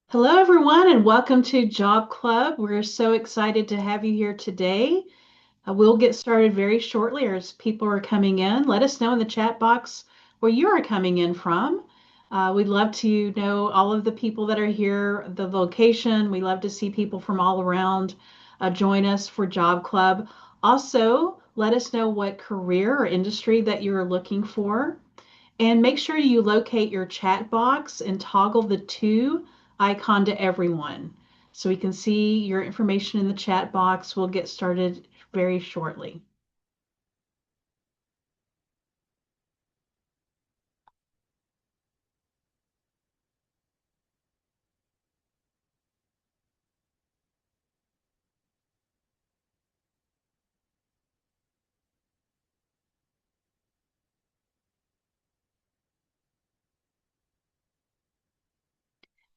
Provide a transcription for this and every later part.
Hello, everyone, and welcome to Job Club. We're so excited to have you here today. We'll get started very shortly as people are coming in. Let us know in the chat box where you are coming in from. We'd love to know all of the people that are here, the location. We love to see people from all around join us for Job Club. Also, let us know what career or industry that you're looking for. And make sure you locate your chat box and toggle the to icon to everyone so we can see your information in the chat box. We'll get started very shortly.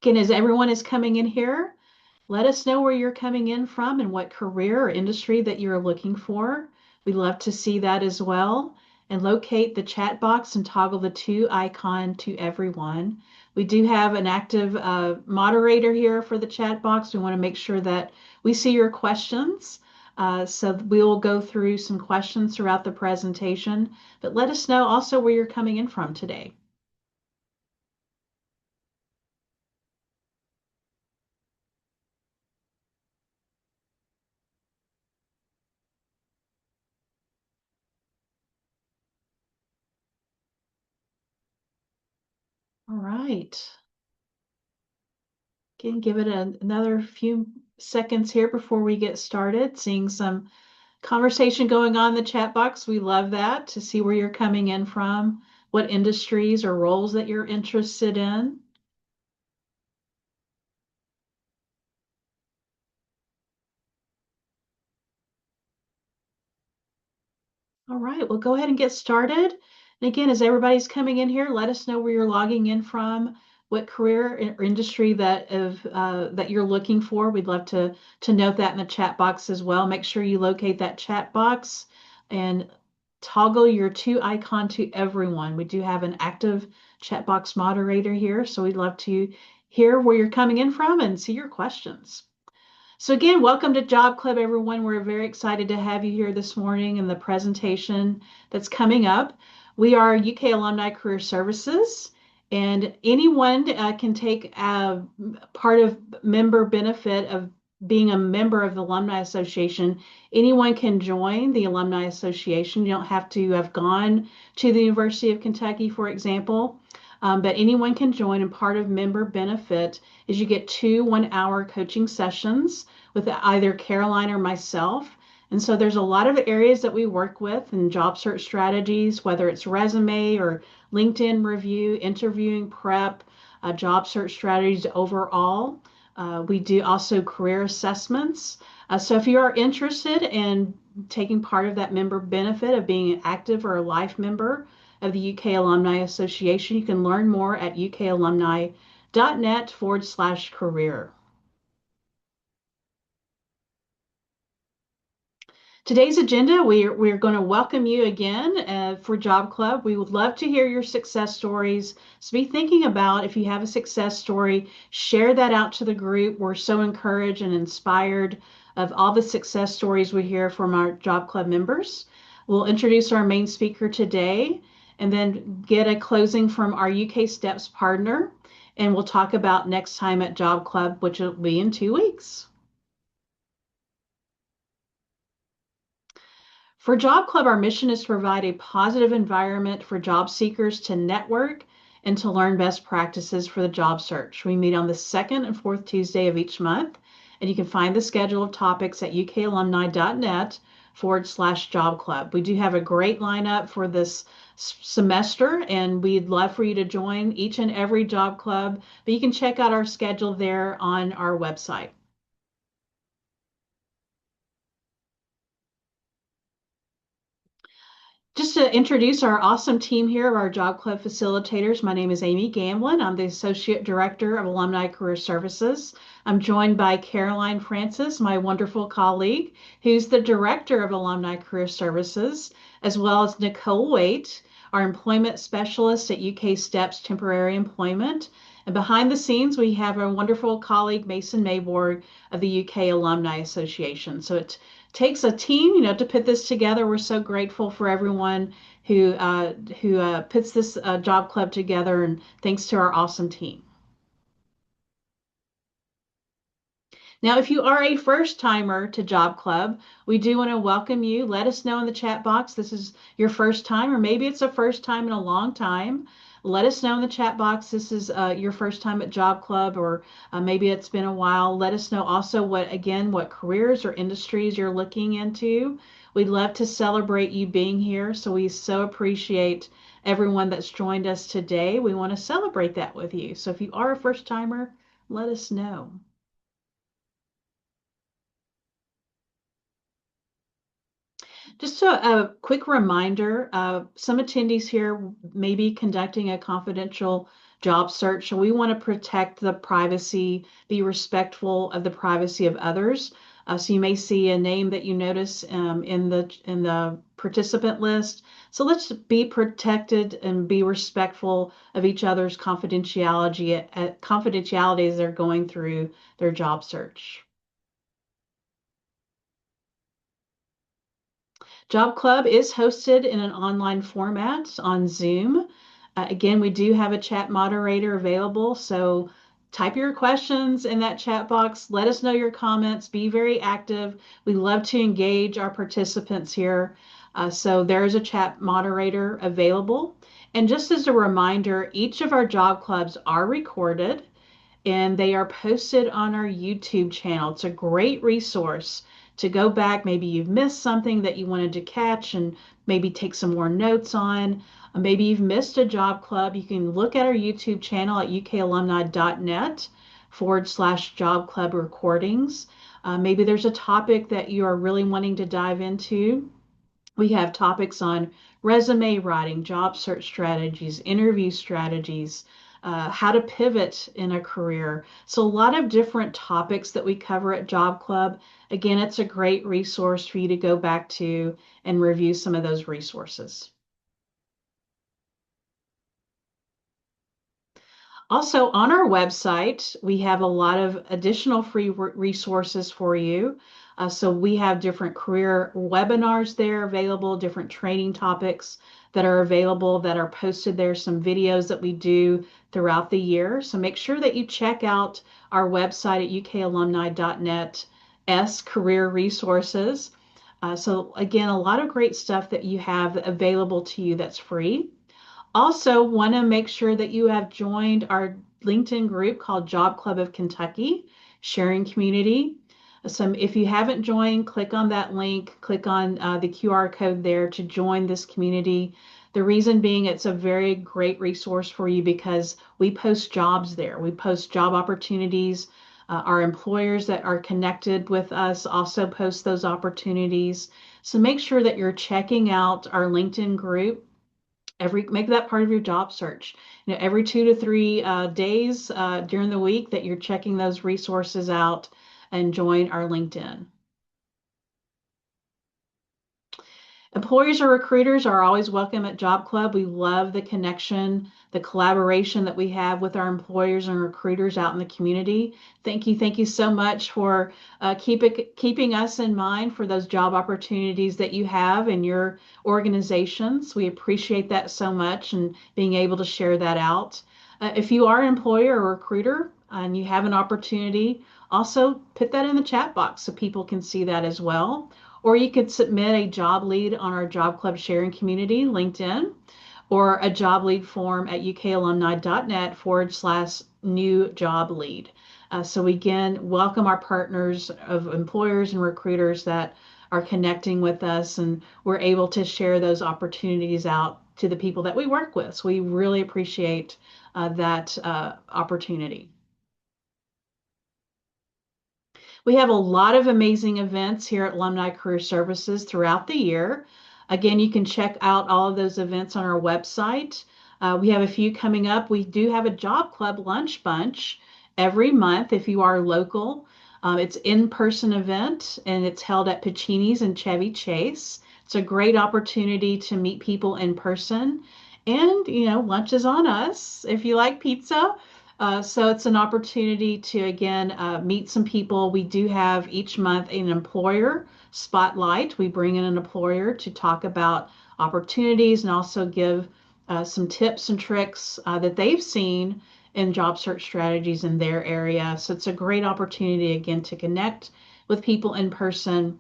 Again, as everyone is coming in here, let us know where you're coming in from and what career or industry that you're looking for. We'd love to see that as well. And locate the chat box and toggle the to icon to everyone. We do have an active moderator here for the chat box. We want to make sure that we see your questions. So we'll go through some questions throughout the presentation, but let us know also where you're coming in from today. All right. Can give it another few seconds here before we get started. Seeing some conversation going on in the chat box. We love that to see where you're coming in from, what industries or roles that you're interested in. All right, we'll go ahead and get started. And again, as everybody's coming in here, let us know where you're logging in from, what career or industry that you're looking for. We'd love to note that in the chat box as well. Make sure you locate that chat box and toggle your to icon to everyone. We do have an active chat box moderator here, so we'd love to hear where you're coming in from and see your questions. So again, welcome to Job Club, everyone. We're very excited to have you here this morning in the presentation that's coming up. We are UK Alumni Career Services, and anyone can take part of member benefit of being a member of the Alumni Association. Anyone can join the Alumni Association. You don't have to have gone to the University of Kentucky, for example. But anyone can join, and part of member benefit is you get 2 1-hour coaching sessions with either Caroline or myself. And so there's a lot of areas that we work with in job search strategies, whether it's resume or LinkedIn review, interviewing prep, job search strategies overall. We do also career assessments. So if you are interested in taking part of that member benefit of being an active or a life member of the UK Alumni Association, you can learn more at ukalumni.net/career. Today's agenda, we're going to welcome you again for Job Club. We would love to hear your success stories. So be thinking about if you have a success story, share that out to the group. We're so encouraged and inspired of all the success stories we hear from our Job Club members. We'll introduce our main speaker today and then get a closing from our UK Steps partner. And we'll talk about next time at Job Club, which will be in 2 weeks. For Job Club, our mission is to provide a positive environment for job seekers to network and to learn best practices for the job search. We meet on the second and fourth Tuesday of each month, and you can find the schedule of topics at ukalumni.net/job club. We do have a great lineup for this semester, and we'd love for you to join each and every job club, but you can check out our schedule there on our website. Just to introduce our awesome team here of our Job Club facilitators, my name is Amy Gamblin. I'm the Associate Director of Alumni Career Services. I'm joined by Caroline Francis, my wonderful colleague, who's the Director of Alumni Career Services, as well as Nicole Waite, our Employment Specialist at UK Steps Temporary Employment, And behind the scenes, we have our wonderful colleague, Mason Mayborg of the UK Alumni Association. So it takes a team, to put this together. We're so grateful for everyone who puts this job club together, and thanks to our awesome team. Now, if you are a first timer to Job Club, we do want to welcome you. Let us know in the chat box this is your first time, or maybe it's a first time in a long time. Let us know in the chat box this is your first time at Job Club, or maybe it's been a while. Let us know also what careers or industries you're looking into. We'd love to celebrate you being here. So we so appreciate everyone that's joined us today. We want to celebrate that with you. So if you are a first timer, let us know. Just a quick reminder, some attendees here may be conducting a confidential job search, so we want to protect the privacy, be respectful of the privacy of others. So you may see a name that you notice in the participant list. So let's be protected and be respectful of each other's confidentiality as they're going through their job search. Job Club is hosted in an online format on Zoom. Again, we do have a chat moderator available, so type your questions in that chat box. Let us know your comments. Be very active. We love to engage our participants here. So there is a chat moderator available. And just as a reminder, each of our job clubs are recorded and they are posted on our YouTube channel. It's a great resource to go back. Maybe you've missed something that you wanted to catch and maybe take some more notes on. Maybe you've missed a job club. You can look at our YouTube channel at ukalumni.net/job club recordings. Maybe there's a topic that you are really wanting to dive into. We have topics on resume writing, job search strategies, interview strategies, how to pivot in a career. So, a lot of different topics that we cover at Job Club. Again, it's a great resource for you to go back to and review some of those resources. Also, on our website, we have a lot of additional free resources for you. So we have different career webinars there available, different training topics that are available that are posted there, some videos that we do throughout the year. So make sure that you check out our website at ukalumni.net career resources. So again, a lot of great stuff that you have available to you that's free. Also, want to make sure that you have joined our LinkedIn group called Job Club of Kentucky, sharing community. So if you haven't joined, click on that link, click on the QR code there to join this community. The reason being it's a very great resource for you because we post jobs there. We post job opportunities. Our employers that are connected with us also post those opportunities. So make sure that you're checking out our LinkedIn group. Make that part of your job search. Every 2 to 3 days during the week that you're checking those resources out and join our LinkedIn. Employers or recruiters are always welcome at Job Club. We love the connection, the collaboration that we have with our employers and recruiters out in the community. Thank you so much for keeping us in mind for those job opportunities that you have in your organizations. We appreciate that so much and being able to share that out. If you are an employer or recruiter and you have an opportunity, also put that in the chat box so people can see that as well. Or you could submit a job lead on our Job Club sharing community, LinkedIn, or a job lead form at ukalumni.net/new job lead. So we again welcome our partners of employers and recruiters that are connecting with us, and we're able to share those opportunities out to the people that we work with. So we really appreciate that opportunity. We have a lot of amazing events here at Alumni Career Services throughout the year. Again, you can check out all of those events on our website. We have a few coming up. We do have a Job Club Lunch Bunch every month if you are local. It's an in-person event and it's held at Pacini's in Chevy Chase. It's a great opportunity to meet people in person. And, lunch is on us if you like pizza. So it's an opportunity to, again, meet some people. We do have each month an employer spotlight. We bring in an employer to talk about opportunities and also give some tips and tricks that they've seen in job search strategies in their area. So it's a great opportunity, again, to connect with people in person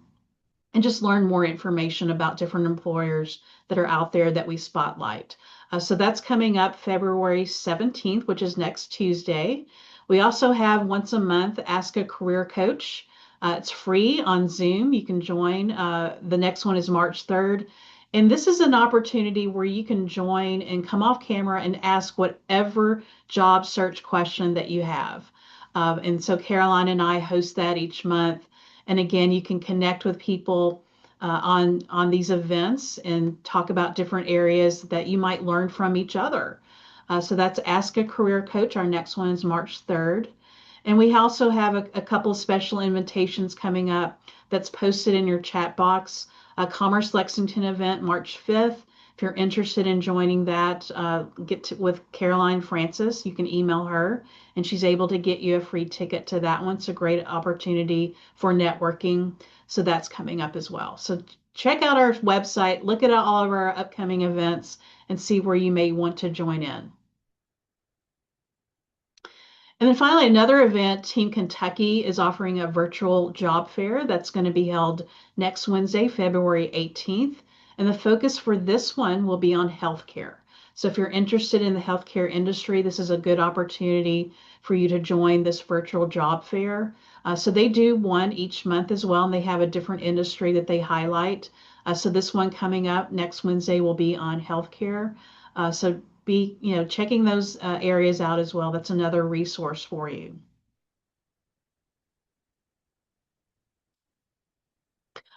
and just learn more information about different employers that are out there that we spotlight. So that's coming up February 17th, which is next Tuesday. We also have once a month Ask a Career Coach. It's free on Zoom. You can join. The next one is March 3rd. And this is an opportunity where you can join and come off camera and ask whatever job search question that you have. And so Caroline and I host that each month. And again, you can connect with people on these events and talk about different areas that you might learn from each other. So that's Ask a Career Coach. Our next one is March 3rd. And we also have a couple special invitations coming up that's posted in your chat box. A Commerce Lexington event, March 5th. If you're interested in joining that, with Caroline Francis. You can email her, and she's able to get you a free ticket to that one. It's a great opportunity for networking. So that's coming up as well. So check out our website, look at all of our upcoming events, and see where you may want to join in. And then finally, another event, Team Kentucky is offering a virtual job fair that's going to be held next Wednesday, February 18th. And the focus for this one will be on healthcare. So if you're interested in the healthcare industry, this is a good opportunity for you to join this virtual job fair. So they do one each month as well, and they have a different industry that they highlight. So this one coming up next Wednesday will be on healthcare. So be, checking those areas out as well. That's another resource for you.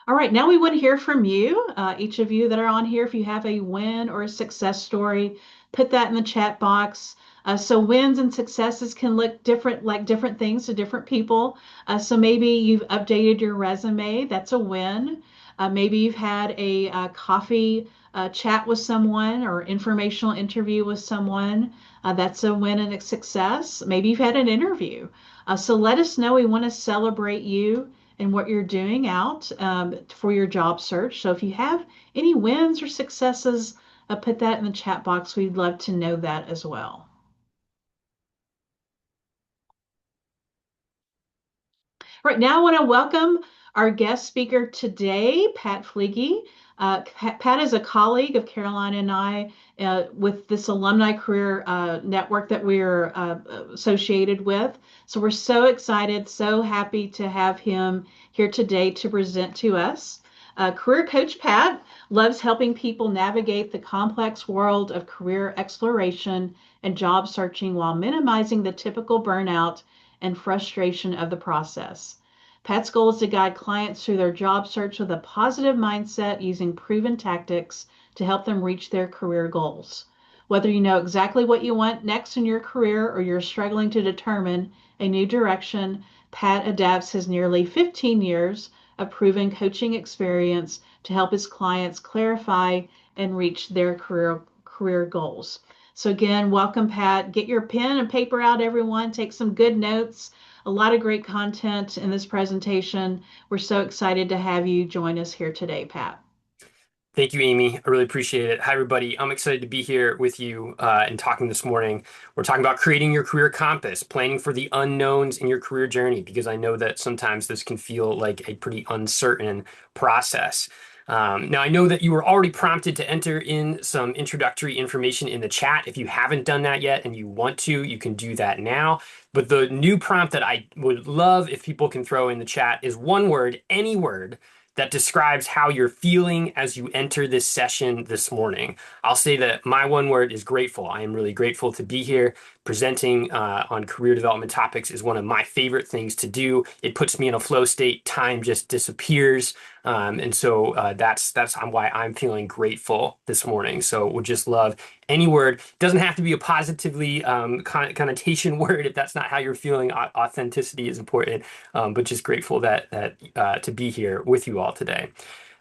All right, now we want to hear from you, each of you that are on here. If you have a win or a success story, put that in the chat box. So wins and successes can look different, like different things to different people. So maybe you've updated your resume. That's a win. Maybe you've had a, coffee chat with someone or informational interview with someone. That's a win and a success. Maybe you've had an interview. So let us know. We want to celebrate you and what you're doing out for your job search. So if you have any wins or successes, put that in the chat box. We'd love to know that as well. Right now, I want to welcome our guest speaker today, Pat Fleege. Pat is a colleague of Caroline and I with this alumni career network that we're associated with. So we're so excited, so happy to have him here today to present to us. Career Coach Pat loves helping people navigate the complex world of career exploration and job searching while minimizing the typical burnout and frustration of the process. Pat's goal is to guide clients through their job search with a positive mindset using proven tactics to help them reach their career goals. Whether you know exactly what you want next in your career or you're struggling to determine a new direction, Pat adapts his nearly 15 years of proven coaching experience to help his clients clarify and reach their career goals. So again, welcome, Pat. Get your pen and paper out, everyone. Take some good notes. A lot of great content in this presentation. We're so excited to have you join us here today, Pat. Thank you, Amy. I really appreciate it. Hi, everybody. I'm excited to be here with you and talking this morning. We're talking about creating your career compass, planning for the unknowns in your career journey, because I know that sometimes this can feel like a pretty uncertain process. Now, I know that you were already prompted to enter in some introductory information in the chat. If you haven't done that yet and you want to, you can do that now. But the new prompt that I would love if people can throw in the chat is one word, any word, that describes how you're feeling as you enter this session this morning. I'll say that my one word is grateful. I am really grateful to be here. Presenting on career development topics is one of my favorite things to do. It puts me in a flow state. Time just disappears. And so that's why I'm feeling grateful this morning. So would just love any word. Doesn't have to be a positively connotation word if that's not how you're feeling. Authenticity is important, but just grateful that to be here with you all today.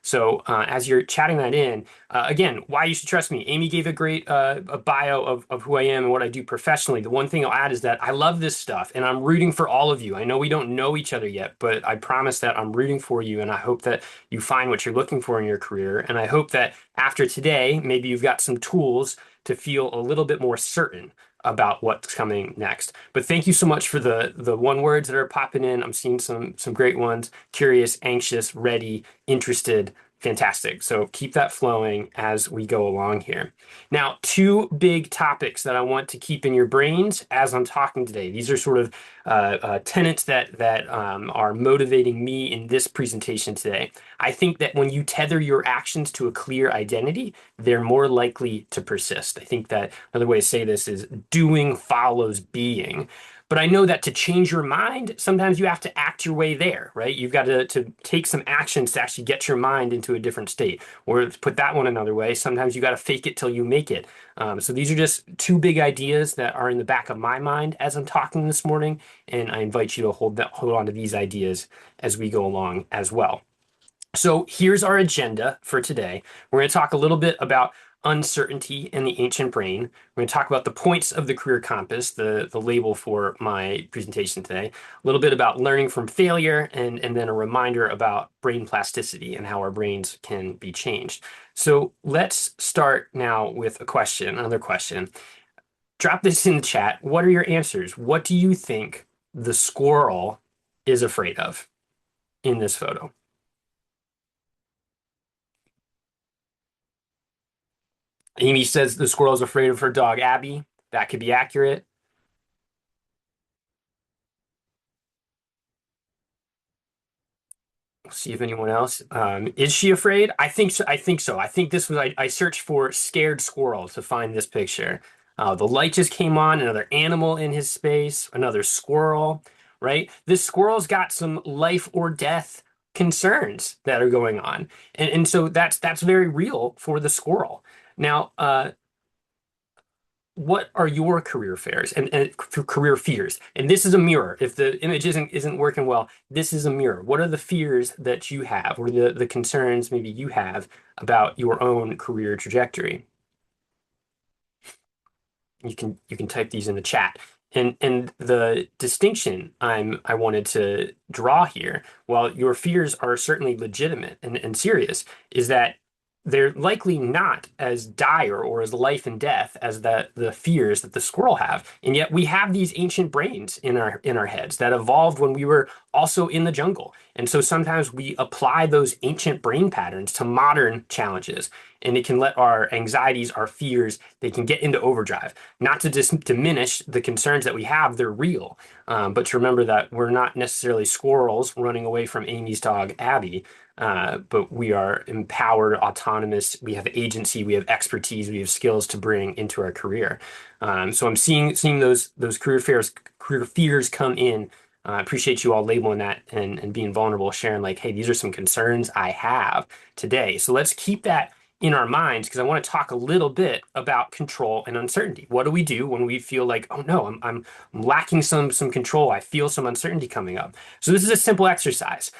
So as you're chatting that in, again, why you should trust me. Amy gave a great a bio of who I am and what I do professionally. The one thing I'll add is that I love this stuff and I'm rooting for all of you. I know we don't know each other yet, but I promise that I'm rooting for you and I hope that you find what you're looking for in your career. And I hope that after today, maybe you've got some tools to feel a little bit more certain about what's coming next. But thank you so much for the one words that are popping in. I'm seeing some great ones. Curious, anxious, ready, interested. Fantastic. So keep that flowing as we go along here. Now, two big topics that I want to keep in your brains as I'm talking today. These are sort of tenets that are motivating me in this presentation today. I think that when you tether your actions to a clear identity, they're more likely to persist. I think that another way to say this is doing follows being. But I know that to change your mind, sometimes you have to act your way there, right? You've got to take some actions to actually get your mind into a different state. Or to put that one another way, sometimes you got to fake it till you make it. So these are just two big ideas that are in the back of my mind as I'm talking this morning, and I invite you to hold on to these ideas as we go along as well. So here's our agenda for today. We're going to talk a little bit about uncertainty and the ancient brain. We're going to talk about the points of the career compass, the label for my presentation today, a little bit about learning from failure, and then a reminder about brain plasticity and how our brains can be changed. So let's start now with another question. Drop this in the chat. What are your answers? What do you think the squirrel is afraid of in this photo? Amy says the squirrel is afraid of her dog, Abby. That could be accurate. We'll see if anyone else. Is she afraid? I think so. I think so. I think this was, I searched for scared squirrel to find this picture. The light just came on, another animal in his space, another squirrel, right? This squirrel's got some life or death concerns that are going on. And so that's very real for the squirrel. Now, what are your career fears and career fears? And this is a mirror. If the image isn't working well, this is a mirror. What are the fears that you have, or the concerns maybe you have about your own career trajectory? You can type these in the chat. And the distinction I wanted to draw here, while your fears are certainly legitimate and serious, is that they're likely not as dire or as life and death as the fears that the squirrel have. And yet we have these ancient brains in our heads that evolved when we were also in the jungle. And so sometimes we apply those ancient brain patterns to modern challenges, and it can let our anxieties, our fears, they can get into overdrive. Not to diminish the concerns that we have, they're real. But to remember that we're not necessarily squirrels running away from Amy's dog, Abby. But we are empowered, autonomous. We have agency, we have expertise, we have skills to bring into our career. So I'm seeing those career fears come in. I appreciate you all labeling that and being vulnerable, sharing like, hey, these are some concerns I have today. So let's keep that in our minds because I want to talk a little bit about control and uncertainty. What do we do when we feel like, oh no, I'm lacking some control. I feel some uncertainty coming up. So this is a simple exercise.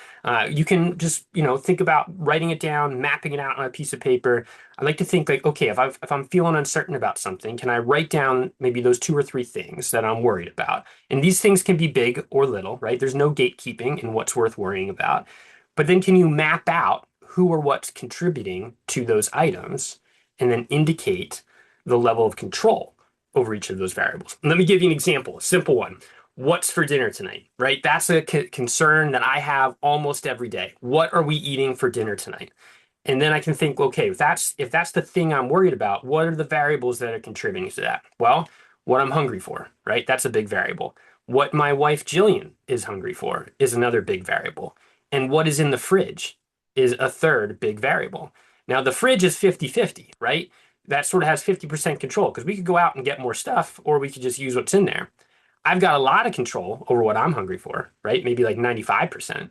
You can just think about writing it down, mapping it out on a piece of paper. I like to think like, okay, if I'm feeling uncertain about something, can I write down maybe those two or three things that I'm worried about? And these things can be big or little, right? There's no gatekeeping in what's worth worrying about. But then can you map out who or what's contributing to those items and then indicate the level of control over each of those variables? And let me give you an example, a simple one. What's for dinner tonight, right? That's a concern that I have almost every day. What are we eating for dinner tonight? And then I can think, okay, if that's the thing I'm worried about, what are the variables that are contributing to that? Well, what I'm hungry for, right? That's a big variable. What my wife Jillian is hungry for is another big variable. And what is in the fridge is a third big variable. Now, the fridge is 50-50, right? That sort of has 50% control because we could go out and get more stuff or we could just use what's in there. I've got a lot of control over what I'm hungry for, right? Maybe like 95%,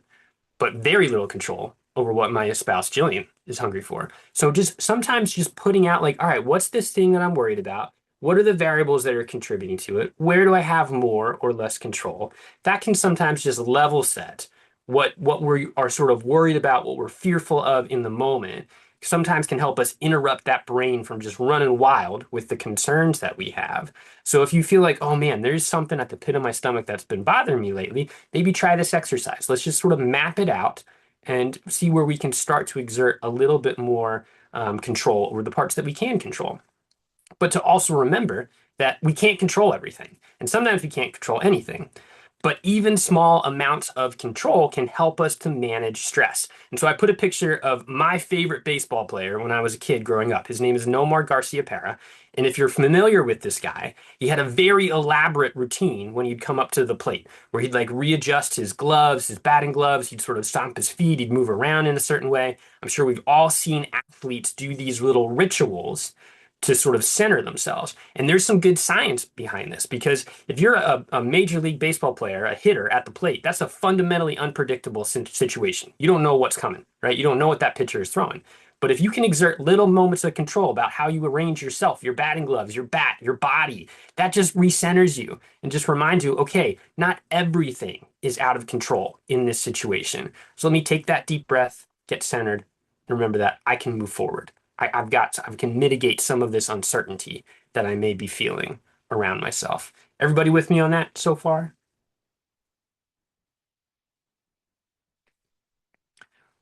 but very little control over what my spouse Jillian is hungry for. So sometimes just putting out like, all right, what's this thing that I'm worried about? What are the variables that are contributing to it? Where do I have more or less control? That can sometimes just level set what we are sort of worried about, what we're fearful of in the moment, sometimes can help us interrupt that brain from just running wild with the concerns that we have. So if you feel like, oh man, there's something at the pit of my stomach that's been bothering me lately, maybe try this exercise. Let's just sort of map it out and see where we can start to exert a little bit more control over the parts that we can control. But to also remember that we can't control everything. And sometimes we can't control anything. But even small amounts of control can help us to manage stress. And so I put a picture of my favorite baseball player when I was a kid growing up. His name is Nomar Garciaparra. And if you're familiar with this guy, he had a very elaborate routine when he'd come up to the plate, where he'd like readjust his gloves, his batting gloves. He'd sort of stomp his feet. He'd move around in a certain way. I'm sure we've all seen athletes do these little rituals to sort of center themselves. And there's some good science behind this because if you're a Major League Baseball player, a hitter at the plate, that's a fundamentally unpredictable situation. You don't know what's coming, right? You don't know what that pitcher is throwing. But if you can exert little moments of control about how you arrange yourself, your batting gloves, your bat, your body, that just recenters you and just reminds you, okay, not everything is out of control in this situation. So let me take that deep breath, get centered, and remember that I can move forward. I can mitigate some of this uncertainty that I may be feeling around myself. Everybody with me on that so far?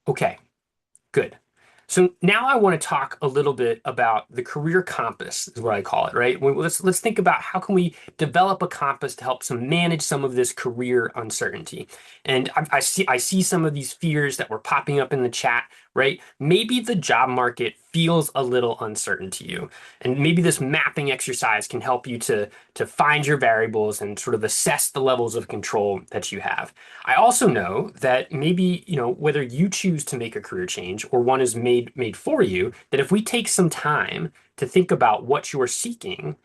Okay, good. So now I want to talk a little bit about the career compass, is what I call it, right? Let's think about how can we develop a compass to help some manage some of this career uncertainty. And I see some of these fears that were popping up in the chat, right? Maybe the job market feels a little uncertain to you, and maybe this mapping exercise can help you to find your variables and sort of assess the levels of control that you have. I also know that maybe, whether you choose to make a career change or one is made for you, that if we take some time to think about what you're seeking,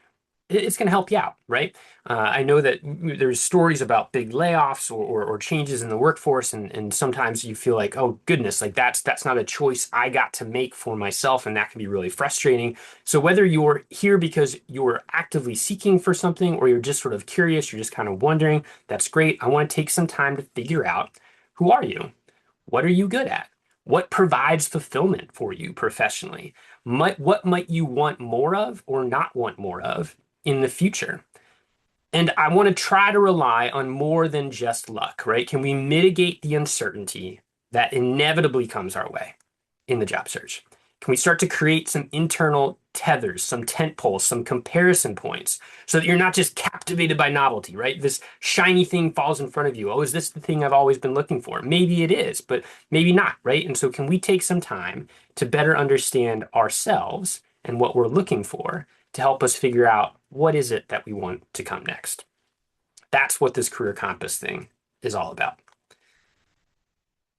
it's going to help you out, right? I know that there's stories about big layoffs or changes in the workforce, and sometimes you feel like, oh goodness, like that's not a choice I got to make for myself, and that can be really frustrating. So whether you're here because you're actively seeking for something or you're just sort of curious, you're just kind of wondering, that's great. I want to take some time to figure out, who are you? What are you good at? What provides fulfillment for you professionally? What might you want more of or not want more of in the future? And I want to try to rely on more than just luck, right? Can we mitigate the uncertainty that inevitably comes our way in the job search? Can we start to create some internal tethers, some tent poles, some comparison points so that you're not just captivated by novelty, right? This shiny thing falls in front of you. Oh, is this the thing I've always been looking for? Maybe it is, but maybe not, right? And so can we take some time to better understand ourselves and what we're looking for to help us figure out what is it that we want to come next? That's what this career compass thing is all about.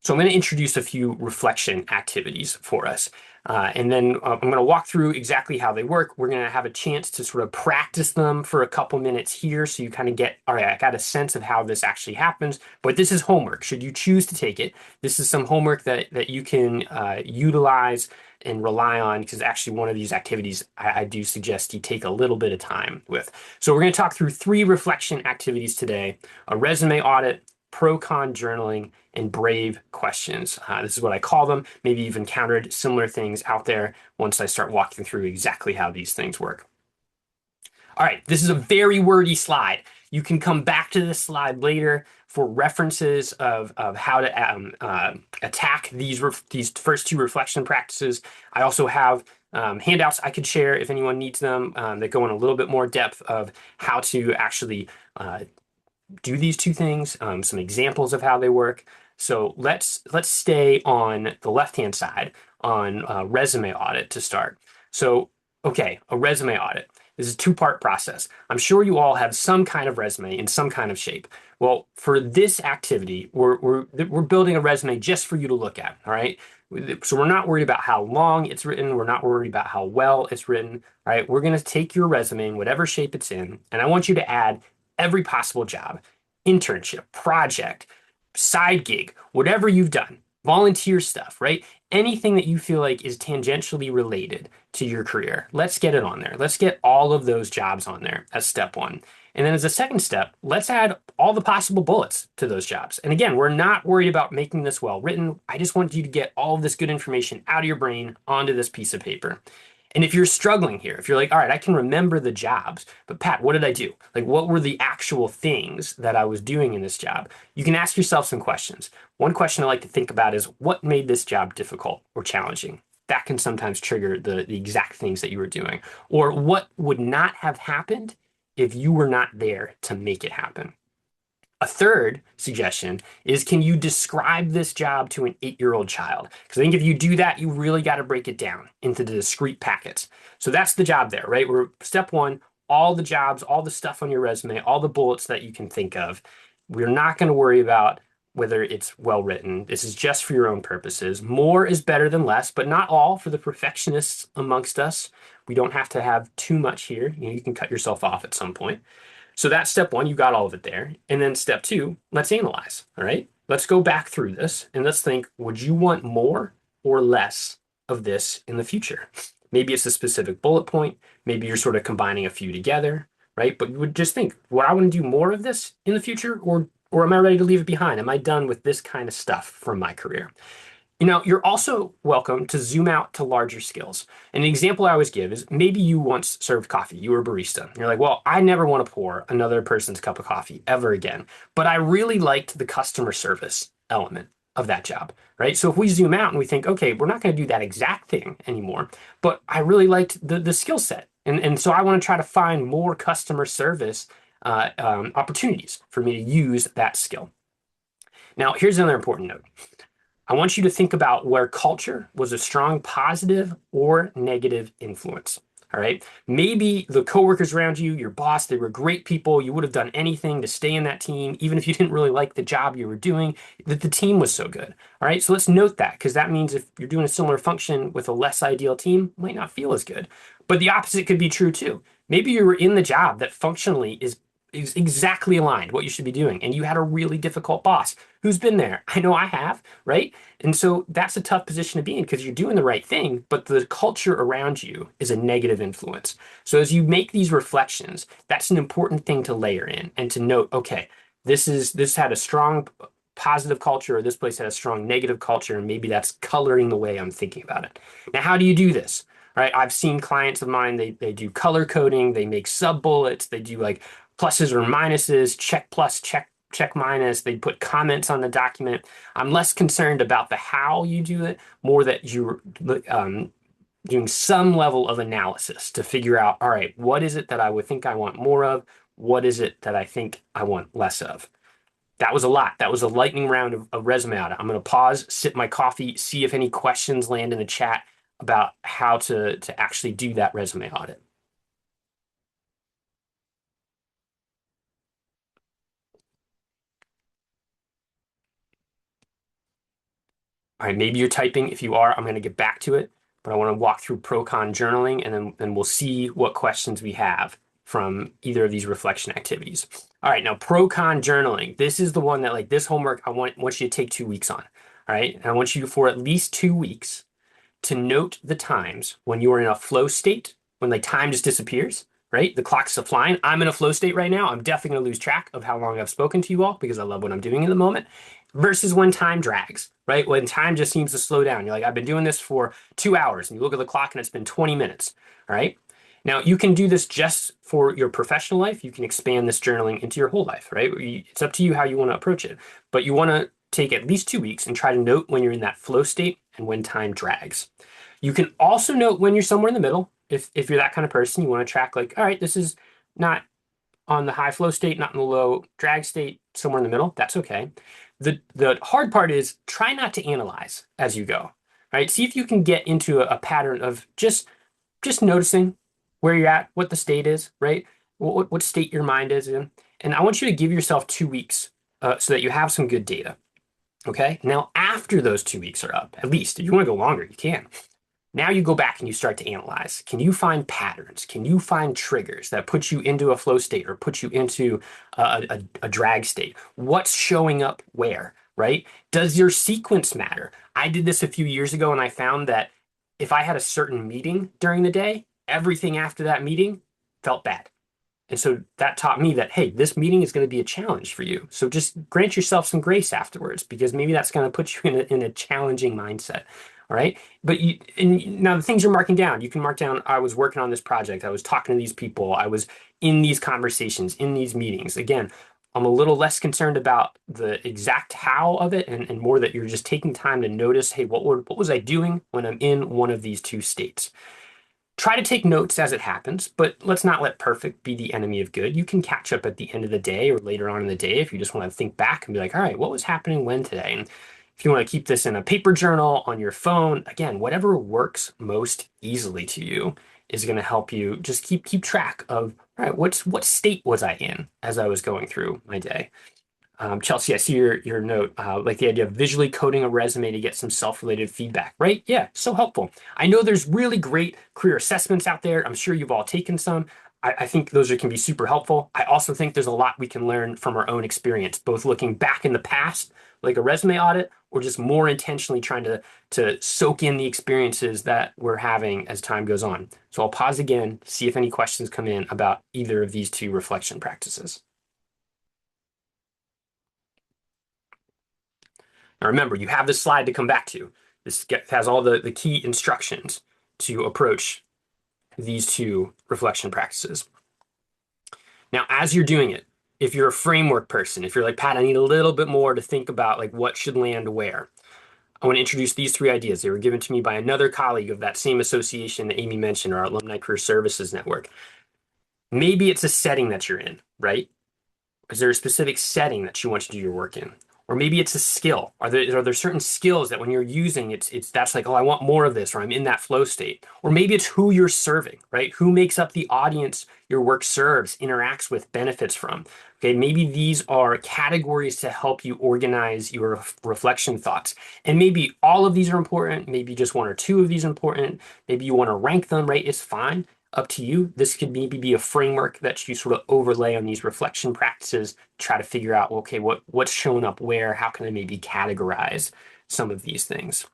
So I'm going to introduce a few reflection activities for us. And then I'm going to walk through exactly how they work. We're going to have a chance to sort of practice them for a couple minutes here so you kind of get, all right, I got a sense of how this actually happens. But this is homework. Should you choose to take it, this is some homework that you can utilize and rely on, because actually one of these activities I do suggest you take a little bit of time with. So we're going to talk through 3 reflection activities today: a resume audit, pro-con journaling, and brave questions. This is what I call them. Maybe you've encountered similar things out there once I start walking through exactly how these things work. All right, this is a very wordy slide. You can come back to this slide later for references of how to attack these first 2 reflection practices. I also have handouts I could share if anyone needs them that go in a little bit more depth of how to actually do these 2 things, some examples of how they work. So let's stay on the left-hand side on resume audit to start. So, okay, a resume audit. This is a 2-part process. I'm sure you all have some kind of resume in some kind of shape. Well, for this activity, we're building a resume just for you to look at, all right? So we're not worried about how long it's written. We're not worried about how well it's written, all right? We're going to take your resume in whatever shape it's in, and I want you to add every possible job, internship, project, side gig, whatever you've done, volunteer stuff, right? Anything that you feel like is tangentially related to your career. Let's get it on there. Let's get all of those jobs on there as step 1. And then as a second step, let's add all the possible bullets to those jobs. And again, we're not worried about making this well written. I just want you to get all of this good information out of your brain onto this piece of paper. And if you're struggling here, if you're like, all right, I can remember the jobs, but Pat, what did I do? Like, what were the actual things that I was doing in this job? You can ask yourself some questions. One question I like to think about is what made this job difficult or challenging? That can sometimes trigger the exact things that you were doing. Or what would not have happened if you were not there to make it happen? A third suggestion is, can you describe this job to an 8-year-old child? Because I think if you do that, you really got to break it down into the discrete packets. So that's the job there, right? We're step one, all the jobs, all the stuff on your resume, all the bullets that you can think of. We're not going to worry about whether it's well written. This is just for your own purposes. More is better than less, but not all for the perfectionists amongst us. We don't have to have too much here. You can cut yourself off at some point. So that's step one, you got all of it there. And then step two, let's analyze, all right? Let's go back through this and let's think, would you want more or less of this in the future? Maybe it's a specific bullet point. Maybe you're sort of combining a few together, right? But you would just think, would I want to do more of this in the future, or am I ready to leave it behind? Am I done with this kind of stuff from my career? You're also welcome to zoom out to larger skills. An example I always give is maybe you once served coffee, you were a barista. You're like, well, I never want to pour another person's cup of coffee ever again. But I really liked the customer service element of that job, right? So if we zoom out and we think, okay, we're not going to do that exact thing anymore, but I really liked the skill set. And so I want to try to find more customer service opportunities for me to use that skill. Now, here's another important note. I want you to think about where culture was a strong positive or negative influence. All right. Maybe the coworkers around you, your boss, they were great people. You would have done anything to stay in that team, even if you didn't really like the job you were doing, that the team was so good. All right. So let's note that, because that means if you're doing a similar function with a less ideal team, it might not feel as good. But the opposite could be true too. Maybe you were in the job that functionally is exactly aligned what you should be doing, and you had a really difficult boss. Who's been there? I know I have, right? And so that's a tough position to be in because you're doing the right thing, but the culture around you is a negative influence. So as you make these reflections, that's an important thing to layer in and to note, okay, this had a strong positive culture, or this place had a strong negative culture, and maybe that's coloring the way I'm thinking about it. Now, how do you do this? Right? I've seen clients of mine, they do color coding, they make sub bullets, they do like pluses or minuses, check plus, check minus. They put comments on the document. I'm less concerned about the how you do it, more that you're doing some level of analysis to figure out, all right, what is it that I would think I want more of? What is it that I think I want less of? That was a lot. That was a lightning round of resume audit. I'm going to pause, sip my coffee, see if any questions land in the chat about how to actually do that resume audit. All right, maybe you're typing. If you are, I'm going to get back to it, but I want to walk through pro-con journaling, and then we'll see what questions we have from either of these reflection activities. All right, now pro-con journaling. This is the one that, like, this homework I want you to take 2 weeks on. All right, and I want you for at least 2 weeks to note the times when you are in a flow state, when like time just disappears, right? The clock's flying. I'm in a flow state right now. I'm definitely going to lose track of how long I've spoken to you all because I love what I'm doing in the moment, versus when time drags, right? When time just seems to slow down. You're like, I've been doing this for 2 hours, and you look at the clock and it's been 20 minutes, all right? Now, you can do this just for your professional life. You can expand this journaling into your whole life, right? It's up to you how you want to approach it, but you want to take at least 2 weeks and try to note when you're in that flow state and when time drags. You can also note when you're somewhere in the middle. If you're that kind of person, you want to track like, all right, this is not on the high flow state, not in the low drag state, somewhere in the middle. That's okay. The hard part is try not to analyze as you go, right? See if you can get into a pattern of just noticing where you're at, what the state is, right? What state your mind is in. And I want you to give yourself 2 weeks so that you have some good data. Okay. Now, after those 2 weeks are up, at least if you want to go longer, you can. Now you go back and you start to analyze. Can you find patterns? Can you find triggers that put you into a flow state or put you into a drag state? What's showing up where, right? Does your sequence matter? I did this a few years ago and I found that if I had a certain meeting during the day, everything after that meeting felt bad. And so that taught me that, hey, this meeting is going to be a challenge for you. So just grant yourself some grace afterwards, because maybe that's going to put you in a challenging mindset. All right. But now the things you're marking down, you can mark down, I was working on this project. I was talking to these people. I was in these conversations, in these meetings. Again, I'm a little less concerned about the exact how of it, and more that you're just taking time to notice, hey, what was I doing when I'm in one of these two states? Try to take notes as it happens, but let's not let perfect be the enemy of good. You can catch up at the end of the day or later on in the day if you just want to think back and be like, all right, what was happening when today? And if you want to keep this in a paper journal, on your phone, again, whatever works most easily to you is going to help you just keep track of, all right, what state was I in as I was going through my day? Chelsea, I see your note, like the idea of visually coding a resume to get some self-related feedback, right? Yeah, so helpful. I know there's really great career assessments out there. I'm sure you've all taken some. I think can be super helpful. I also think there's a lot we can learn from our own experience, both looking back in the past, like a resume audit, or just more intentionally trying to soak in the experiences that we're having as time goes on. So I'll pause again, see if any questions come in about either of these two reflection practices. Now remember, you have this slide to come back to. Has all the key instructions to approach these two reflection practices. Now, as you're doing it, if you're a framework person, if you're like, Pat, I need a little bit more to think about like what should land where, I want to introduce these three ideas. They were given to me by another colleague of that same association that Amy mentioned, our Alumni Career Services Network. Maybe it's a setting that you're in, right? Is there a specific setting that you want to do your work in? Or maybe it's a skill. Are there certain skills that when you're using it's that's like, oh, I want more of this, or I'm in that flow state. Or maybe it's who you're serving, right? Who makes up the audience your work serves, interacts with, benefits from. Okay, maybe these are categories to help you organize your reflection thoughts. And maybe all of these are important, maybe just one or two of these are important. Maybe you want to rank them, right? It's fine, up to you. This could maybe be a framework that you sort of overlay on these reflection practices, try to figure out, well, okay, what's showing up where? How can I maybe categorize some of these things?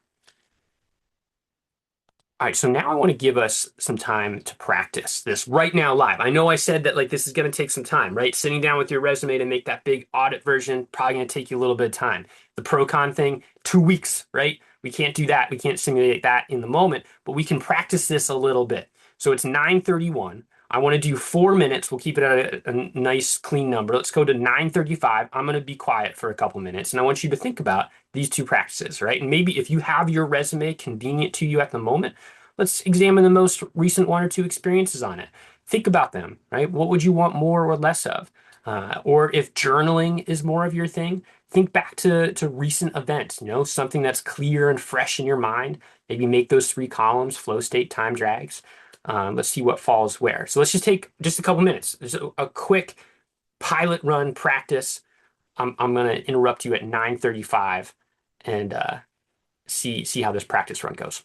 All right, so now I want to give us some time to practice this right now live. I know I said that like this is going to take some time, right? Sitting down with your resume to make that big audit version, probably going to take you a little bit of time. The pro con thing, 2 weeks, right? We can't do that. We can't simulate that in the moment, but we can practice this a little bit. So it's 9:31. I want to do 4 minutes. We'll keep it at a nice clean number. Let's go to 9:35. I'm going to be quiet for a couple minutes, and I want you to think about these two practices, right? And maybe if you have your resume convenient to you at the moment, let's examine the most recent one or two experiences on it. Think about them, right? What would you want more or less of? Or if journaling is more of your thing, think back to recent events, something that's clear and fresh in your mind. Maybe make those 3 columns, flow state, time drags. Let's see what falls where. So let's just take just a couple minutes. There's a quick pilot run practice. I'm going to interrupt you at 9:35 and see how this practice run goes.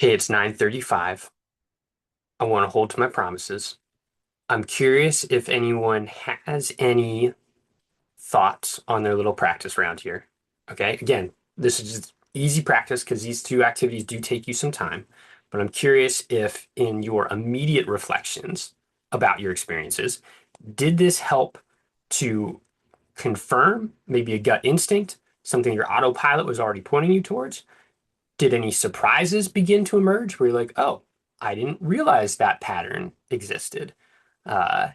Hey, it's 9:35. I want to hold to my promises. I'm curious if anyone has any thoughts on their little practice round here. Okay, again, this is just easy practice because these two activities do take you some time. But I'm curious if, in your immediate reflections about your experiences, did this help to confirm maybe a gut instinct, something your autopilot was already pointing you towards? Did any surprises begin to emerge where you're like, oh, I didn't realize that pattern existed? Uh,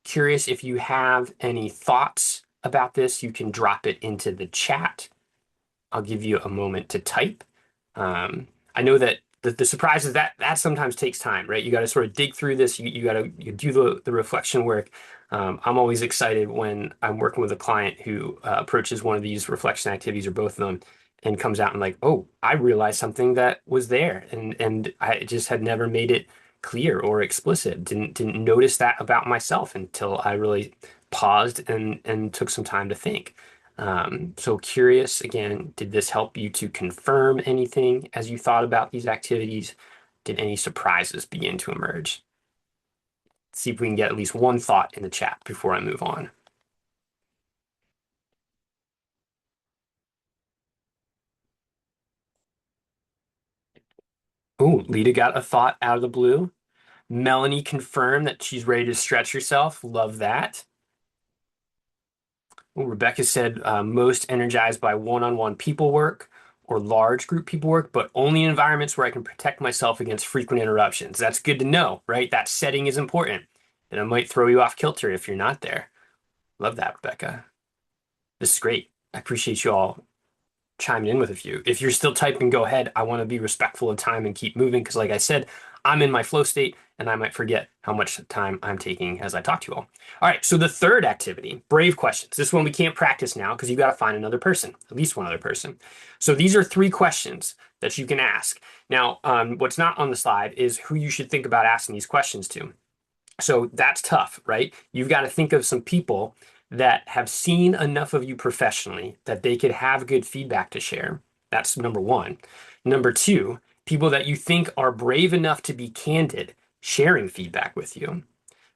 Curious if you have any thoughts about this, you can drop it into the chat. I'll give you a moment to type. I know that the surprises that sometimes takes time, right? You got to sort of dig through this. You got to you do the reflection work. I'm always excited when I'm working with a client who approaches one of these reflection activities or both of them and comes out and like, oh, I realized something that was there, and I just had never made it clear or explicit. Didn't notice that about myself until I really paused and took some time to think. So curious again, did this help you to confirm anything as you thought about these activities? Did any surprises begin to emerge? Let's see if we can get at least one thought in the chat before I move on. Oh, Lita got a thought out of the blue. Melanie confirmed that she's ready to stretch herself. Love that. Well, Rebecca said most energized by one-on-one people work or large group people work, but only in environments where I can protect myself against frequent interruptions. That's good to know, right? That setting is important. And it might throw you off kilter if you're not there. Love that, Rebecca. This is great. I appreciate you all chiming in with a few. If you're still typing, go ahead. I want to be respectful of time and keep moving because, like I said, I'm in my flow state and I might forget how much time I'm taking as I talk to you all. All right, so the third activity, brave questions. This one we can't practice now because you got to find another person, at least one other person. So these are three questions that you can ask. Now, what's not on the slide is who you should think about asking these questions to. So that's tough, right? You've got to think of some people that have seen enough of you professionally that they could have good feedback to share. That's number one. Number two, people that you think are brave enough to be candid, sharing feedback with you.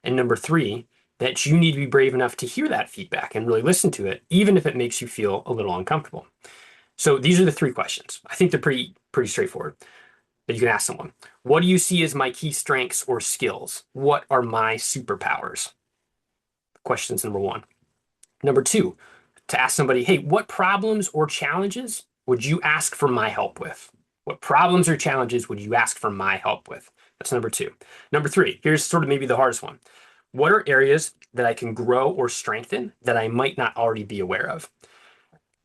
And number three, that you need to be brave enough to hear that feedback and really listen to it, even if it makes you feel a little uncomfortable. So these are the three questions. I think they're pretty straightforward that you can ask someone. What do you see as my key strengths or skills? What are my superpowers? Questions number one. Number two, to ask somebody, hey, what problems or challenges would you ask for my help with? What problems or challenges would you ask for my help with? That's number two. Number three, here's sort of maybe the hardest one. What are areas that I can grow or strengthen that I might not already be aware of?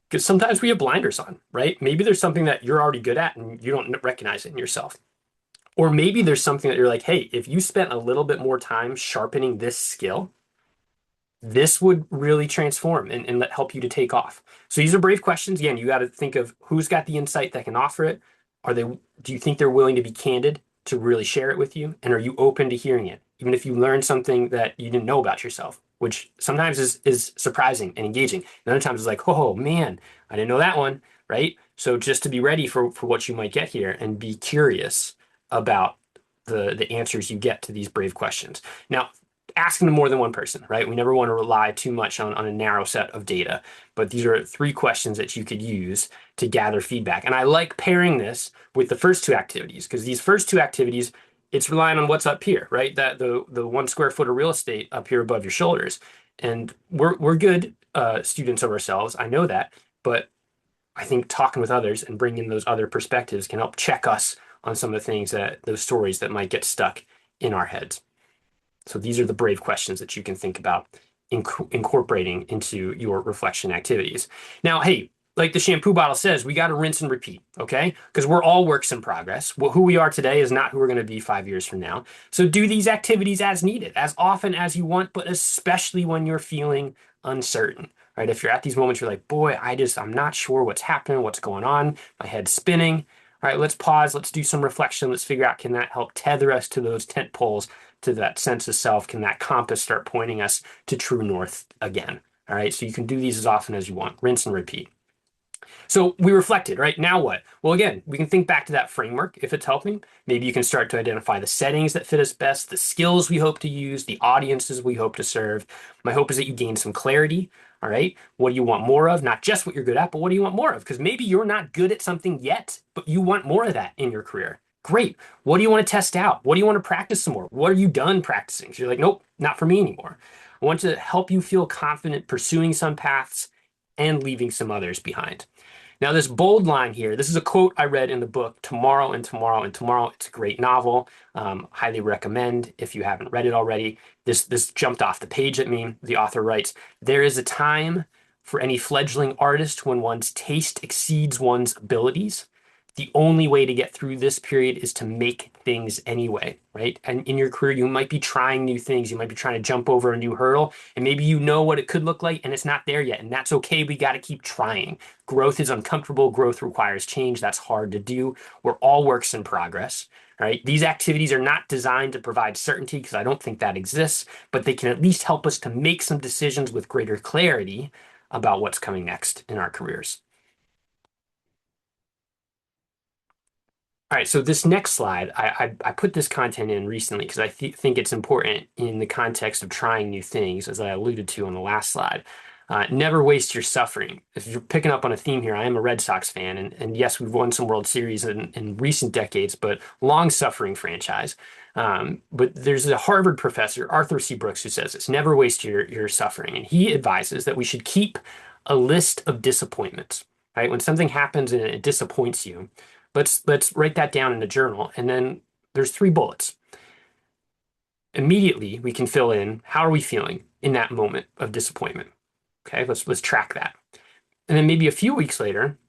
Because sometimes we have blinders on, right? Maybe there's something that you're already good at and you don't recognize it in yourself. Or maybe there's something that you're like, hey, if you spent a little bit more time sharpening this skill, this would really transform and help you to take off. So these are brave questions. Again, you got to think of who's got the insight that can offer it. Do you think they're willing to be candid to really share it with you? And are you open to hearing it? Even if you learn something that you didn't know about yourself, which sometimes is surprising and engaging. And other times it's like, oh man, I didn't know that one, right? So just to be ready for what you might get here and be curious about the answers you get to these brave questions. Now, asking to more than one person, right? We never want to rely too much on a narrow set of data, but these are three questions that you could use to gather feedback. And I like pairing this with the first two activities because these first two activities, it's relying on what's up here, right? That the 1 square foot of real estate up here above your shoulders. And we're good students of ourselves. I know that, but I think talking with others and bringing those other perspectives can help check us on some of the things those stories that might get stuck in our heads. So these are the brave questions that you can think about incorporating into your reflection activities. Now, hey, like the shampoo bottle says, we got to rinse and repeat, okay? Because we're all works in progress. Well, who we are today is not who we're going to be 5 years from now. So do these activities as needed, as often as you want, but especially when you're feeling uncertain, right? If you're at these moments, you're like, boy, I'm not sure what's happening, what's going on, my head's spinning. All right, let's pause, let's do some reflection, let's figure out, can that help tether us to those tent poles, to that sense of self? Can that compass start pointing us to true north again? All right, so you can do these as often as you want. Rinse and repeat. So we reflected, right? Now what? Well, again, we can think back to that framework if it's helping. Maybe you can start to identify the settings that fit us best, the skills we hope to use, the audiences we hope to serve. My hope is that you gain some clarity. All right. What do you want more of? Not just what you're good at, but what do you want more of? Because maybe you're not good at something yet, but you want more of that in your career. Great. What do you want to test out? What do you want to practice some more? What are you done practicing? So you're like, nope, not for me anymore. I want to help you feel confident pursuing some paths and leaving some others behind. Now, this bold line here, this is a quote I read in the book Tomorrow and Tomorrow and Tomorrow. It's a great novel. Highly recommend if you haven't read it already. This jumped off the page at me. The author writes, "There is a time for any fledgling artist when one's taste exceeds one's abilities. The only way to get through this period is to make things anyway," right? And in your career, you might be trying new things. You might be trying to jump over a new hurdle, and maybe you know what it could look like, and it's not there yet. And that's okay. We got to keep trying. Growth is uncomfortable. Growth requires change. That's hard to do. We're all works in progress, right? These activities are not designed to provide certainty because I don't think that exists, but they can at least help us to make some decisions with greater clarity about what's coming next in our careers. All right, so this next slide, I put this content in recently because I th think it's important in the context of trying new things, as I alluded to on the last slide. Never waste your suffering. If you're picking up on a theme here, I am a Red Sox fan, and yes, we've won some World Series in recent decades, but long-suffering franchise. But there's a Harvard professor, Arthur C. Brooks, who says this: never waste your suffering, and he advises that we should keep a list of disappointments. Right, when something happens and it disappoints you. Let's write that down in a journal. And then there's three bullets. Immediately, we can fill in how are we feeling in that moment of disappointment. Okay, let's track that. And then maybe a few weeks later,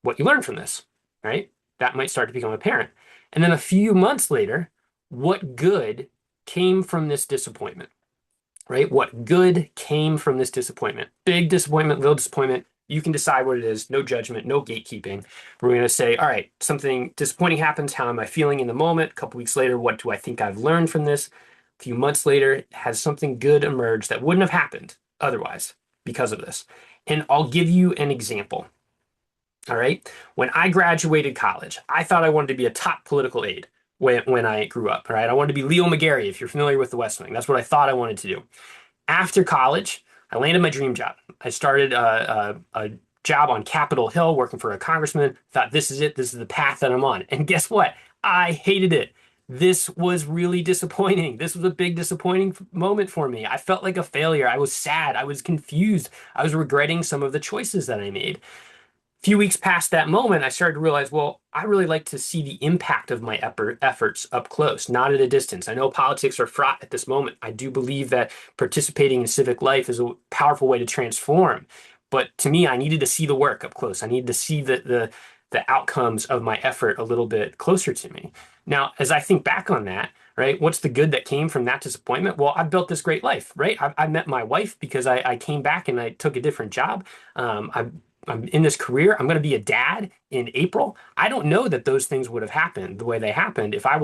what you learned from this, right? That might start to become apparent. And then a few months later, what good came from this disappointment, right? What good came from this disappointment? Big disappointment, little disappointment. You can decide what it is. No judgment, no gatekeeping. We're going to say, all right, something disappointing happens. How am I feeling in the moment? A couple weeks later, what do I think I've learned from this? A few months later, has something good emerged that wouldn't have happened otherwise because of this? And I'll give you an example. All right. When I graduated college, I thought I wanted to be a top political aide when I grew up. All right. I wanted to be Leo McGarry, if you're familiar with the West Wing. That's what I thought I wanted to do. After college, I landed my dream job. I started a job on Capitol Hill working for a congressman. Thought this is it. This is the path that I'm on. And guess what? I hated it. This was really disappointing. This was a big disappointing moment for me. I felt like a failure. I was sad. I was confused. I was regretting some of the choices that I made. Few weeks past that moment, I started to realize, well, I really like to see the impact of my efforts up close, not at a distance. I know politics are fraught at this moment. I do believe that participating in civic life is a powerful way to transform. But to me, I needed to see the work up close. I needed to see the outcomes of my effort a little bit closer to me. Now, as I think back on that, right, what's the good that came from that disappointment? Well, I built this great life, right? I met my wife because I came back and I took a different job. I'm in this career. I'm going to be a dad in April. I don't know that those things would have happened the way they happened if I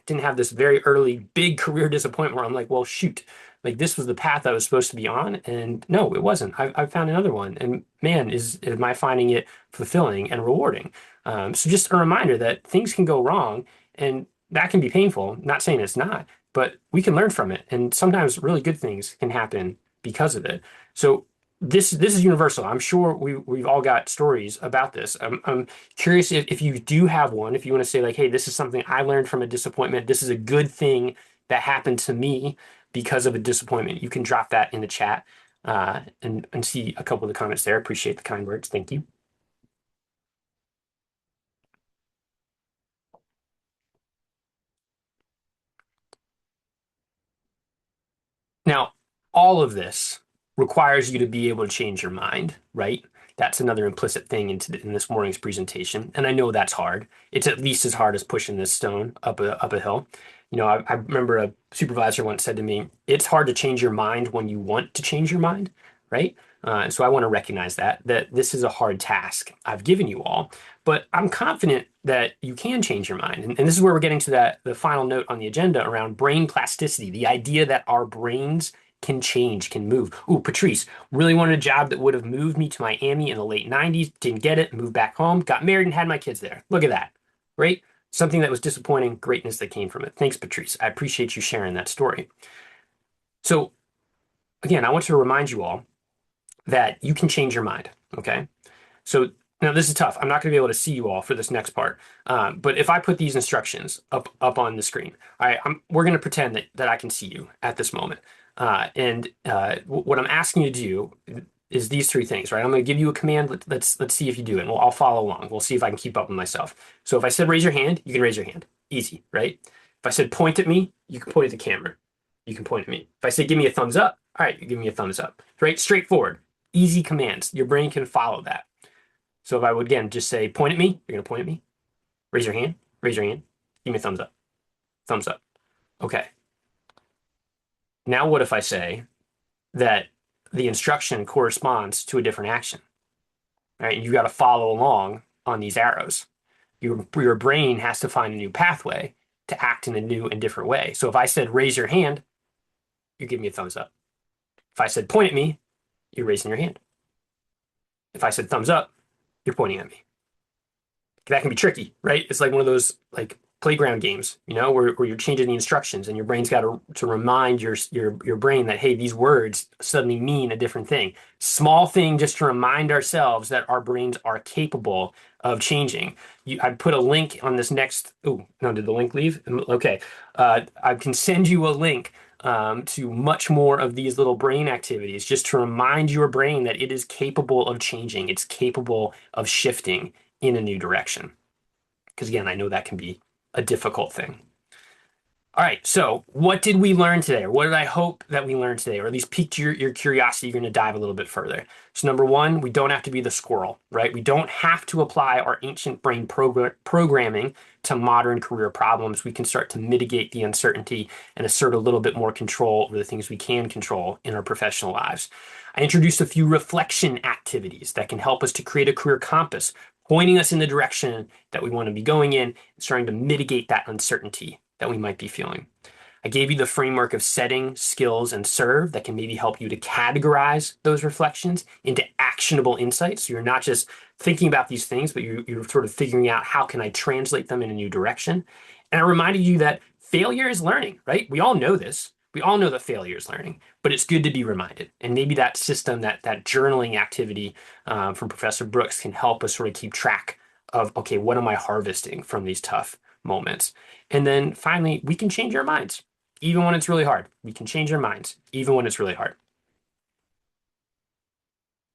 didn't have this very early big career disappointment where I'm like, well, shoot, like this was the path I was supposed to be on. And no, it wasn't. I found another one. And man, am I finding it fulfilling and rewarding. So just a reminder that things can go wrong and that can be painful. Not saying it's not, but we can learn from it. And sometimes really good things can happen because of it. So this is universal. I'm sure we've all got stories about this. I'm curious if you do have one, if you want to say like, hey, this is something I learned from a disappointment. This is a good thing that happened to me because of a disappointment. You can drop that in the chat and see a couple of the comments there. Appreciate the kind words. Thank you. Now, all of this requires you to be able to change your mind, right? That's another implicit thing in this morning's presentation. And I know that's hard. It's at least as hard as pushing this stone up a hill. You know, I remember a supervisor once said to me, it's hard to change your mind when you want to change your mind, right? And so I want to recognize that this is a hard task I've given you all, but I'm confident that you can change your mind. And this is where we're getting to the final note on the agenda around brain plasticity, the idea that our brains can change, can move. Ooh, Patrice, really wanted a job that would have moved me to Miami in the late 90s, didn't get it, moved back home, got married, and had my kids there. Look at that. Right? Something that was disappointing, greatness that came from it. Thanks, Patrice. I appreciate you sharing that story. So, again, I want to remind you all that you can change your mind. Okay. So now this is tough. I'm not going to be able to see you all for this next part. But if I put these instructions up on the screen, all right, we're going to pretend that I can see you at this moment. What I'm asking you to do is these three things, right? I'm going to give you a command. Let's see if you do it. And I'll follow along. We'll see if I can keep up with myself. So if I said raise your hand, you can raise your hand. Easy, right? If I said point at me, you can point at the camera. You can point at me. If I say give me a thumbs up, all right, you give me a thumbs up. Right? Straightforward. Easy commands. Your brain can follow that. So if I would again just say point at me, you're going to point at me. Raise your hand. Raise your hand. Give me a thumbs up. Thumbs up. Okay. Now what if I say that the instruction corresponds to a different action? Right? You got to follow along on these arrows. Your brain has to find a new pathway to act in a new and different way. So if I said raise your hand, you give me a thumbs up. If I said point at me, you're raising your hand. If I said thumbs up, you're pointing at me. That can be tricky, right? It's like one of those like playground games, where you're changing the instructions and your brain's got to remind your brain that, hey, these words suddenly mean a different thing. Small thing just to remind ourselves that our brains are capable of changing. I put a link on this next. Oh, no, did the link leave? Okay. I can send you a link to much more of these little brain activities just to remind your brain that it is capable of changing. It's capable of shifting in a new direction. Because again, I know that can be a difficult thing. All right, so what did we learn today? Or what did I hope that we learned today? Or at least piqued your curiosity, you're going to dive a little bit further. So number one, we don't have to be the squirrel, right? We don't have to apply our ancient brain programming to modern career problems. We can start to mitigate the uncertainty and assert a little bit more control over the things we can control in our professional lives. I introduced a few reflection activities that can help us to create a career compass, pointing us in the direction that we want to be going in, and starting to mitigate that uncertainty that we might be feeling. I gave you the framework of setting, skills, and serve that can maybe help you to categorize those reflections into actionable insights. So you're not just thinking about these things, but you're sort of figuring out how can I translate them in a new direction. And I reminded you that failure is learning, right? We all know this. We all know that failure is learning, but it's good to be reminded. And maybe that system, that journaling activity from Professor Brooks can help us sort of keep track of, okay, what am I harvesting from these tough moments? And then finally, we can change our minds, even when it's really hard. We can change our minds, even when it's really hard.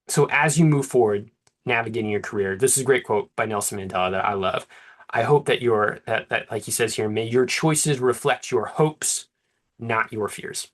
So as you move forward, navigating your career, this is a great quote by Nelson Mandela that I love. I hope that that like he says here, may your choices reflect your hopes, not your fears.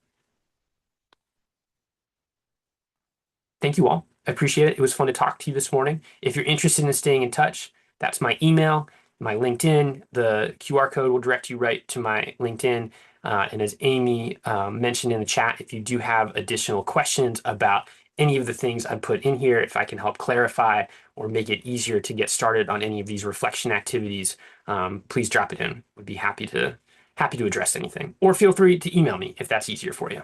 Thank you all. I appreciate it. It was fun to talk to you this morning. If you're interested in staying in touch, that's my email, my LinkedIn. The QR code will direct you right to my LinkedIn. And as Amy mentioned in the chat, if you do have additional questions about any of the things I put in here, if I can help clarify or make it easier to get started on any of these reflection activities, please drop it in. Would be happy to address anything. Or feel free to email me if that's easier for you.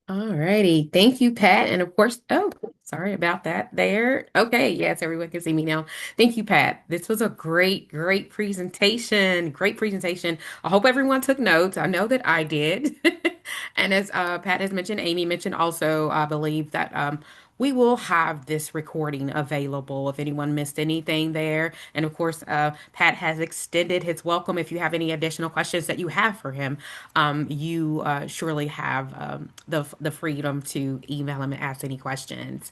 All righty. Thank you, Pat. And of course, oh, sorry about that there. Okay, yes, everyone can see me now. Thank you, Pat. This was a great presentation. Great presentation. I hope everyone took notes. I know that I did. And as Pat has mentioned, Amy mentioned also, I believe that we will have this recording available if anyone missed anything there. And of course, Pat has extended his welcome. If you have any additional questions that you have for him, you surely have the freedom to email him and ask any questions.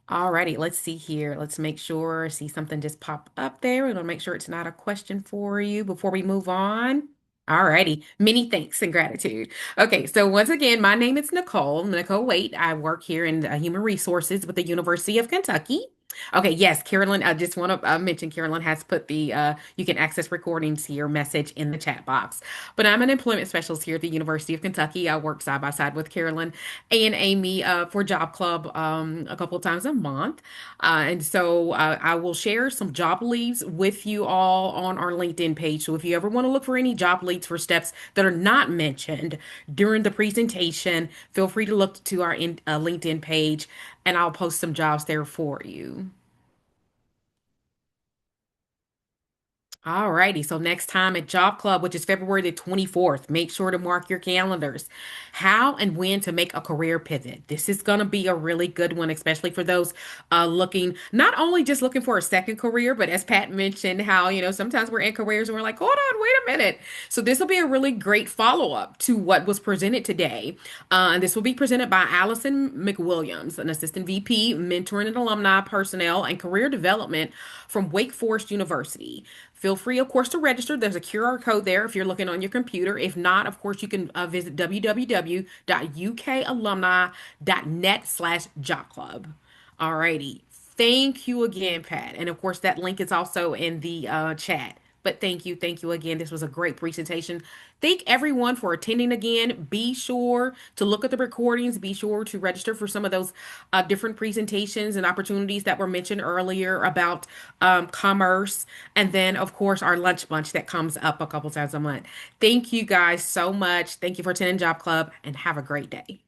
Alrighty, let's see here. Let's make sure, see something just pop up there. We're gonna make sure it's not a question for you before we move on. Alrighty, many thanks and gratitude. Okay, so once again, my name is Nicole Waite. I work here in human resources with the University of Kentucky. Okay, yes, Carolyn, I just want to mention Carolyn has put the you can access recordings here message in the chat box. But I'm an employment specialist here at the University of Kentucky. I work side by side with Carolyn and Amy for Job Club a couple of times a month. And so I will share some job leads with you all on our LinkedIn page. So if you ever want to look for any job leads for steps that are not mentioned during the presentation, feel free to look to our LinkedIn page and I'll post some jobs there for you. Alrighty, so next time at Job Club, which is February the 24th, make sure to mark your calendars. How and when to make a career pivot. This is going to be a really good one, especially for those looking, not only just looking for a second career, but as Pat mentioned, how, sometimes we're in careers and we're like, hold on, wait a minute. So this will be a really great follow-up to what was presented today. And this will be presented by Allison McWilliams, an assistant VP, mentoring and alumni personnel and career development from Wake Forest University. Feel free, of course, to register. There's a QR code there if you're looking on your computer. If not, of course, you can visit www.ukalumni.net/job club. Alrighty. Thank you again, Pat. And of course, that link is also in the chat. But thank you again. This was a great presentation. Thank everyone for attending again. Be sure to look at the recordings. Be sure to register for some of those different presentations and opportunities that were mentioned earlier about commerce. And then, of course, our lunch bunch that comes up a couple times a month. Thank you guys so much. Thank you for attending Job Club and have a great day.